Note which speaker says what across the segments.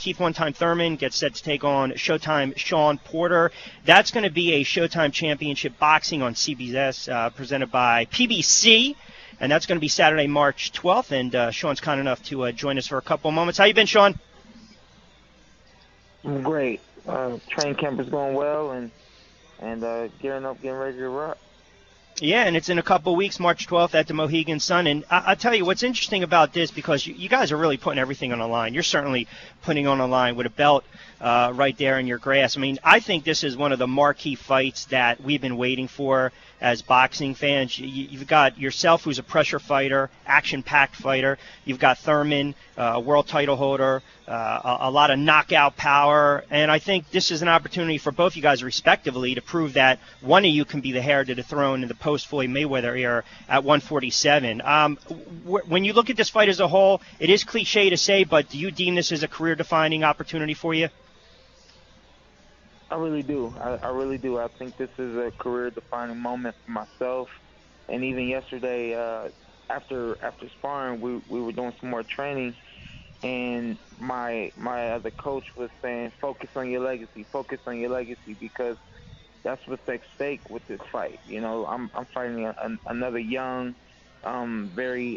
Speaker 1: Keith One Time Thurmond gets set to take on Showtime Shawn Porter. That's going to be a Showtime Championship Boxing on CBS presented by PBC. And that's going to be Saturday, March 12th. And Shawn's kind enough to join us for a couple of moments. How you been, Shawn?
Speaker 2: I'm great. Training camp is going well, and gearing up, getting ready to rock.
Speaker 1: Yeah, and it's in a couple of weeks, March 12th at the Mohegan Sun. And I'll tell you what's interesting about this, because you guys are really putting everything on the line. You're certainly putting on the line with a belt right there in your grasp. I mean, I think this is one of the marquee fights that we've been waiting for as boxing fans. You've got yourself, who's a pressure fighter, action-packed fighter. You've got Thurmond, a world title holder, a lot of knockout power. And I think this is an opportunity for both you guys, respectively, to prove that one of you can be the heir to the throne in the post-Floyd Mayweather era at 147. When you look at this fight as a whole, it is cliche to say, but do you deem this as a career-defining opportunity for you?
Speaker 2: I really do. I really do. I think this is a career-defining moment for myself. And even yesterday, after sparring, we were doing some more training, and my other coach was saying, focus on your legacy, because that's what's at stake with this fight. You know, I'm fighting another young, very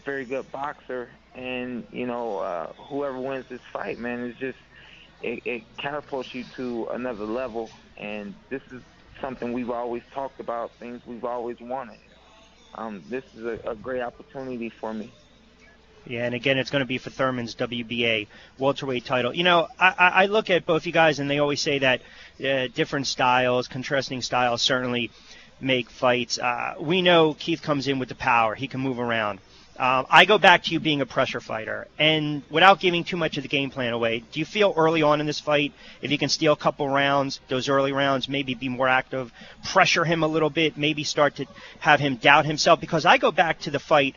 Speaker 2: good boxer, and you know, whoever wins this fight, man, is just it catapults you to another level. And this is something we've always talked about, things we've always wanted. This is a great opportunity for me.
Speaker 1: Yeah, and again, it's going to be for Thurmond's WBA welterweight title. You know, I look at both you guys, and they always say that different styles, contrasting styles, certainly make fights. We know Keith comes in with the power. He can move around. I go back to you being a pressure fighter, and without giving too much of the game plan away, do you feel early on in this fight, if you can steal a couple rounds, those early rounds, maybe be more active, pressure him a little bit, maybe start to have him doubt himself? Because I go back to the fight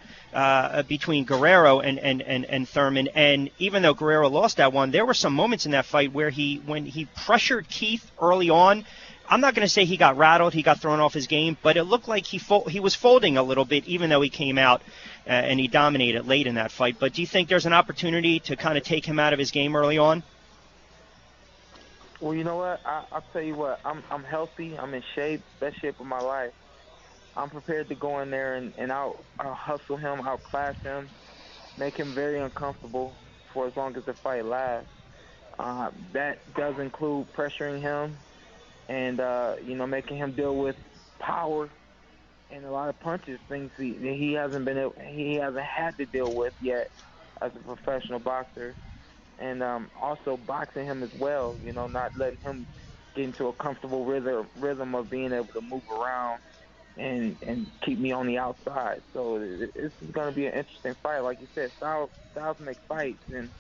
Speaker 1: between Guerrero and Thurmond, and even though Guerrero lost that one, there were some moments in that fight where when he pressured Keith early on, I'm not going to say he got rattled, he got thrown off his game, but it looked like he was folding a little bit, even though he came out and he dominated late in that fight. But do you think there's an opportunity to kind of take him out of his game early on?
Speaker 2: Well, you know what? I'll tell you what. I'm healthy. I'm in shape, best shape of my life. I'm prepared to go in there and I'll hustle him, outclass him, make him very uncomfortable for as long as the fight lasts. That does include pressuring him and making him deal with power and a lot of punches, things he hasn't had to deal with yet as a professional boxer. And also boxing him as well, you know, not letting him get into a comfortable rhythm of being able to move around and keep me on the outside. So this is going to be an interesting fight. Like you said, styles make fights, and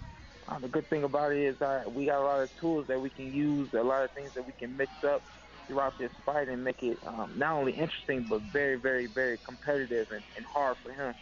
Speaker 2: the good thing about it is we got a lot of tools that we can use, a lot of things that we can mix up throughout this fight and make it not only interesting but very, very, very competitive and hard for him.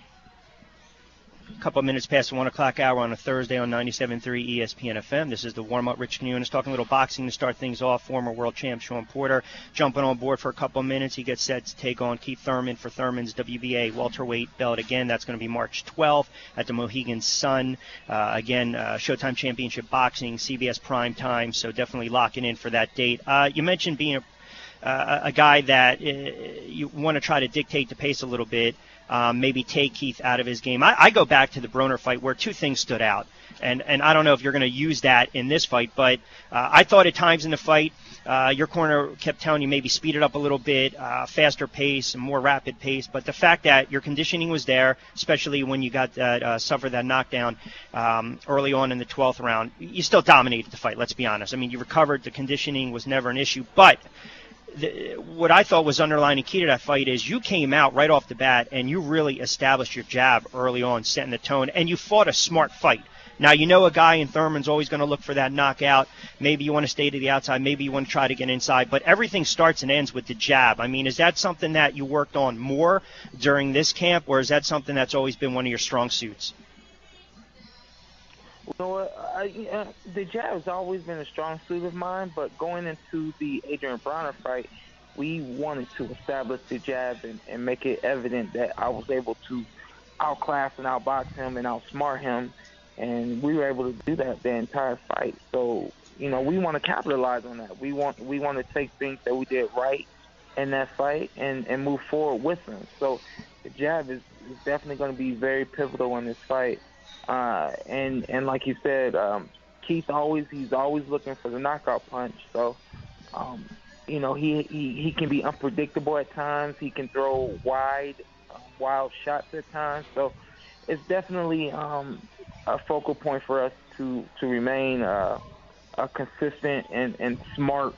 Speaker 1: A couple of minutes past the 1 o'clock hour on a Thursday on 97.3 ESPN FM. This is the warm-up. Rich Quinones talking a little boxing to start things off. Former world champ Shawn Porter jumping on board for a couple of minutes. He gets set to take on Keith Thurmond for Thurmond's WBA welterweight belt. Again, that's going to be March 12th at the Mohegan Sun. Showtime Championship Boxing, CBS Prime Time, so definitely locking in for that date. You mentioned being a guy that you want to try to dictate the pace a little bit. Maybe take Keith out of his game. I go back to the Broner fight where two things stood out, and I don't know if you're going to use that in this fight, but I thought at times in the fight your corner kept telling you maybe speed it up a little bit, faster pace, more rapid pace, but the fact that your conditioning was there, especially when you got suffered that knockdown early on in the 12th round, you still dominated the fight, let's be honest. I mean, you recovered, the conditioning was never an issue, but what I thought was underlying key to that fight is you came out right off the bat and you really established your jab early on, setting the tone, and you fought a smart fight. Now, you know a guy in Thurman's always going to look for that knockout. Maybe you want to stay to the outside. Maybe you want to try to get inside. But everything starts and ends with the jab. I mean, is that something that you worked on more during this camp, or is that something that's always been one of your strong suits?
Speaker 2: You know what? The jab has always been a strong suit of mine, but going into the Adrian Broner fight, we wanted to establish the jab and make it evident that I was able to outclass and outbox him and outsmart him and we were able to do that the entire fight. So, we want to capitalize on that. We want to take things that we did right in that fight and move forward with them. So the jab is definitely going to be very pivotal in this fight. And like you said, Keith he's always looking for the knockout punch. So, he can be unpredictable at times. He can throw wild shots at times. So it's definitely a focal point for us to remain a consistent and smart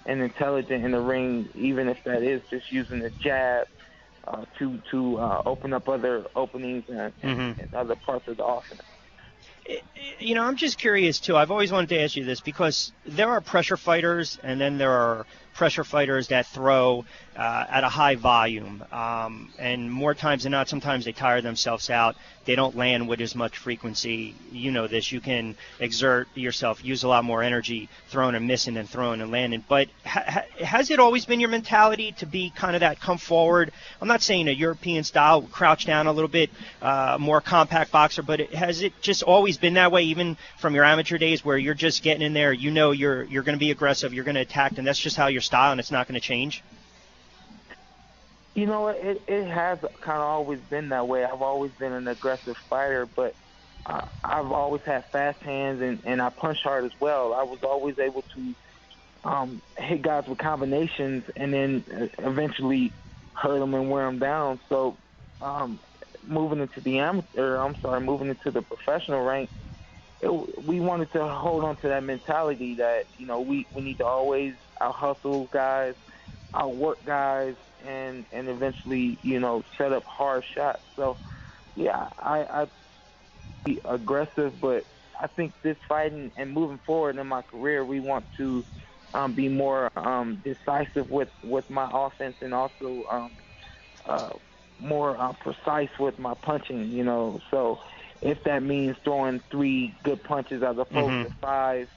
Speaker 2: and intelligent in the ring, even if that is just using the jab to open up other openings and other parts of the offense.
Speaker 1: I'm just curious, too. I've always wanted to ask you this because there are pressure fighters and then there are pressure fighters that throw at a high volume. And more times than not, sometimes they tire themselves out. They don't land with as much frequency. You know this. You can exert yourself, use a lot more energy throwing and missing than throwing and landing. But has it always been your mentality to be kind of that come forward? I'm not saying a European style, crouch down a little bit, more compact boxer, but has it just always been that way, even from your amateur days where you're just getting in there, you're going to be aggressive, you're going to attack, and that's just how your style and it's not going to change?
Speaker 2: It has kind of always been that way. I've always been an aggressive fighter, but I've always had fast hands, and I punch hard as well. I was always able to hit guys with combinations and then eventually hurt them and wear them down. So moving into the professional rank, we wanted to hold on to that mentality that, we need to always out-hustle guys, outwork guys, and eventually, set up hard shots. So, yeah, I be aggressive, but I think this fight and moving forward in my career, we want to be more decisive with my offense and also more precise with my punching, So if that means throwing 3 good punches as opposed to 5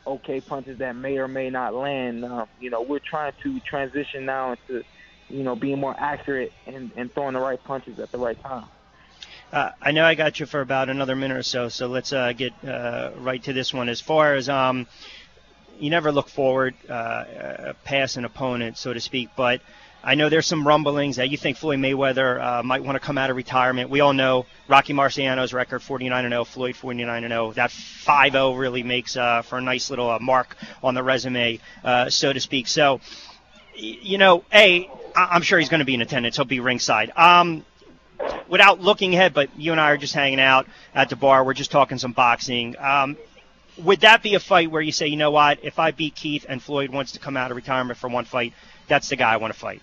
Speaker 2: okay punches that may or may not land, we're trying to transition now into being more accurate and throwing the right punches at the right time.
Speaker 1: I know I got you for about another minute or so let's get right to this one. As far as you never look forward past an opponent, so to speak, but I know there's some rumblings that you think Floyd Mayweather might want to come out of retirement. We all know Rocky Marciano's record, 49-0, Floyd 49-0. That 5-0 really makes for a nice little mark on the resume, so to speak. So, I'm sure he's going to be in attendance. He'll be ringside. Without looking ahead, but you and I are just hanging out at the bar. We're just talking some boxing. Would that be a fight where you say, you know what, if I beat Keith and Floyd wants to come out of retirement for one fight, that's the guy I want to fight.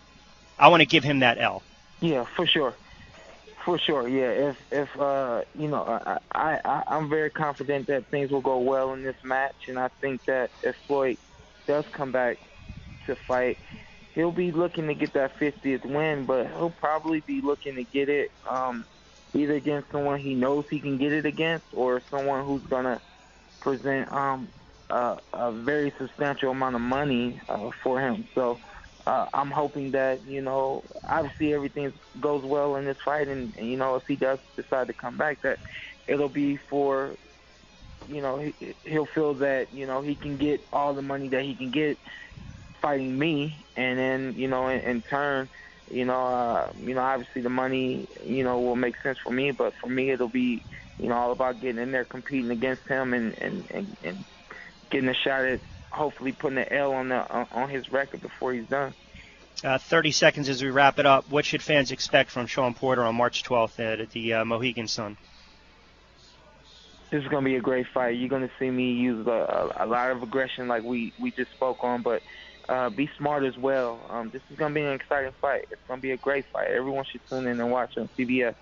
Speaker 1: I want to give him that L.
Speaker 2: Yeah, for sure. For sure, yeah. If I'm very confident that things will go well in this match, and I think that if Floyd does come back to fight, he'll be looking to get that 50th win, but he'll probably be looking to get it either against someone he knows he can get it against or someone who's going to present a very substantial amount of money for him. So I'm hoping that, obviously everything goes well in this fight, and if he does decide to come back, that it'll be for, he'll feel that, he can get all the money that he can get fighting me, and then, in turn, obviously the money, will make sense for me, but for me it'll be, all about getting in there, competing against him, and getting a shot at hopefully putting an L on his record before he's done.
Speaker 1: 30 seconds as we wrap it up. What should fans expect from Shawn Porter on March 12th at the Mohegan Sun?
Speaker 2: This is going to be a great fight. You're going to see me use a lot of aggression like we just spoke on, but be smart as well. This is going to be an exciting fight. It's going to be a great fight. Everyone should tune in and watch on CBS.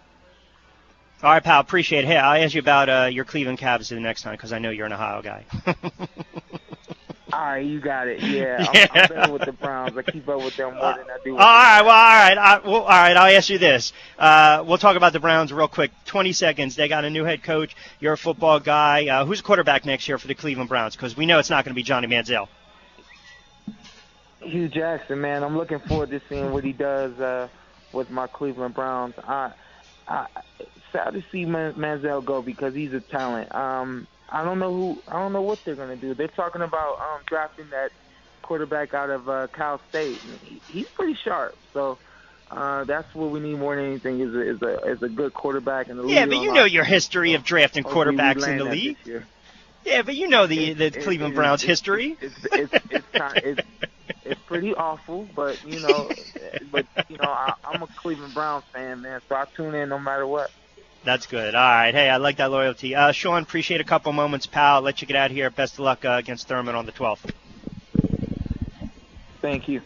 Speaker 1: All right, pal. Appreciate it. Hey, I'll ask you about your Cleveland Cavs the next time because I know you're an Ohio guy.
Speaker 2: All right, you got it. Yeah, I'm better with the Browns. I keep up with them more than I do with
Speaker 1: all right. All right. I'll ask you this. We'll talk about the Browns real quick. 20 seconds. They got a new head coach. You're a football guy. Who's quarterback next year for the Cleveland Browns? Because we know it's not going to be Johnny Manziel.
Speaker 2: Hugh Jackson, man. I'm looking forward to seeing what he does with my Cleveland Browns. sad to see Manziel go because he's a talent. I don't know what they're gonna do. They're talking about drafting that quarterback out of Cal State. He's pretty sharp, so that's what we need more than anything is a good quarterback in the league.
Speaker 1: Yeah, but you know your history of drafting quarterbacks in the league. Yeah, but you know the Cleveland Browns history.
Speaker 2: It's pretty awful, but I'm a Cleveland Browns fan, man, so I tune in no matter what.
Speaker 1: That's good. All right. Hey, I like that loyalty. Shawn, appreciate a couple moments, pal. I'll let you get out of here. Best of luck against Thurmond on the 12th.
Speaker 2: Thank you.